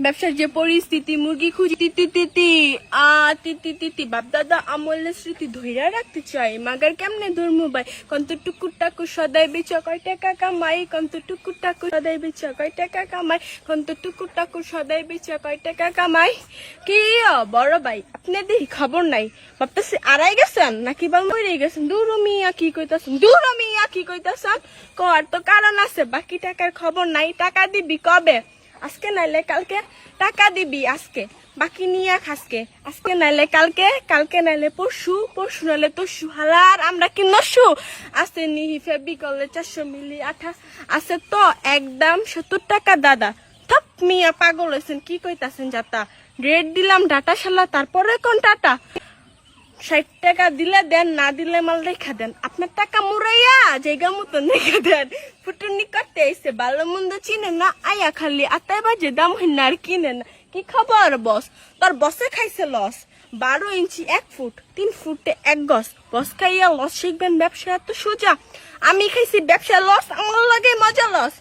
ব্যবসার যে পরিস্থিতি, মুরগি খুঁজি তিতি তিতি তিতি তিতি বাপ দাদা আমলের স্মৃতি ধইরা রাখতে চাই, মাগার কেমনে ধর্ম ভাই কন্ত টুকুর টাকু সদাই বেচ কয় টাকা কামাই, কন্ত টুকুর টাকু সদাই বেচ কয় টাকা কামাই, কন্ত টুকুর টাকু সদাই বেচ কয় টাকা কামাই। কি বড় ভাই আপনি দেখি খবর নাই, ভাবতেছি আড়াই গেছেন নাকি বা মরে গেছেন। দূর মিয়া কি কইতাছেন, দূর মিয়া কি কইতাছেন, কর তো কারণ আছে, বাকি টাকার খবর নাই। টাকা দিবি কবে? আজকে নাইলে কালকে। টাকা দিবি আজকে, বাকি নিয়ে খাসকে। আজকে নাইলে কালকে, কালকে নাইলে পরশু, পরশু নাইলে তরশু। হালার আমরা কি নসু? আছে নিহি ফেবিকলে 400 মিলি আঠা আছে তো একদম 70 টাকা দাদা। থপ মিয়া পাগল হয়েছেন, কি কইতাছেন যাতা? রেট দিলাম ডাটা শালা, তারপরে কোন টাটা? 60 টাকা দিলে দেন, না দিলে মাল রেখা দেন। আপনার টাকা মুরাইয়া জায়গা মতন রেখা দেন। ফুটুনি করতে এসে ভালো মন্দ চিনে না, আয়া খালি আতায় বাজে দাম হইনা আর কিনে না। কি খবর বস? তোর বসে খাইছে লস। 12 ইঞ্চি 1 ফুট, 3 ফুটে 1 গজ। বস খাইয়া লস শিখবেন, ব্যবসা এত সোজা। আমি খাইছি ব্যবসা লস, আমার লাগে মজা লস।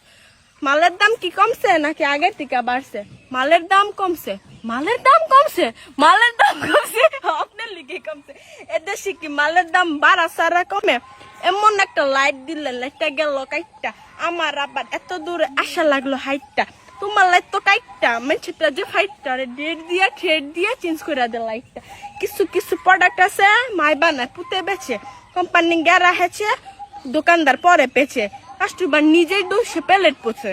মালের দাম কি কমছে নাকি আগের থেকে বাড়ছে? মালের দাম কমছে, মালের দাম কমছে, মালের দাম কমছে, আপনার লিগে কমছে। এদেশে কি মালের দাম বাড়া সারা কমে? এমন একটা লাইট দিলেন, লাইটটা গেল কাইটটা। আমার আবার এত দূরে আসা লাগলো হাইটটা। তোমার লাইট তো কাইটটা, মেছেটা যে ফাইটটা ডেট দিয়া ট্রেড দিয়া চেঞ্জ করে দে লাইটটা। কিছু কিছু প্রোডাক্ট আছে মাই বানায় পুঁতে বেছে, কোম্পানি গেরা হেছে, দোকানদার পরে পেছে, কাস্টমার নিজেই দোষে প্যালেট পোছে।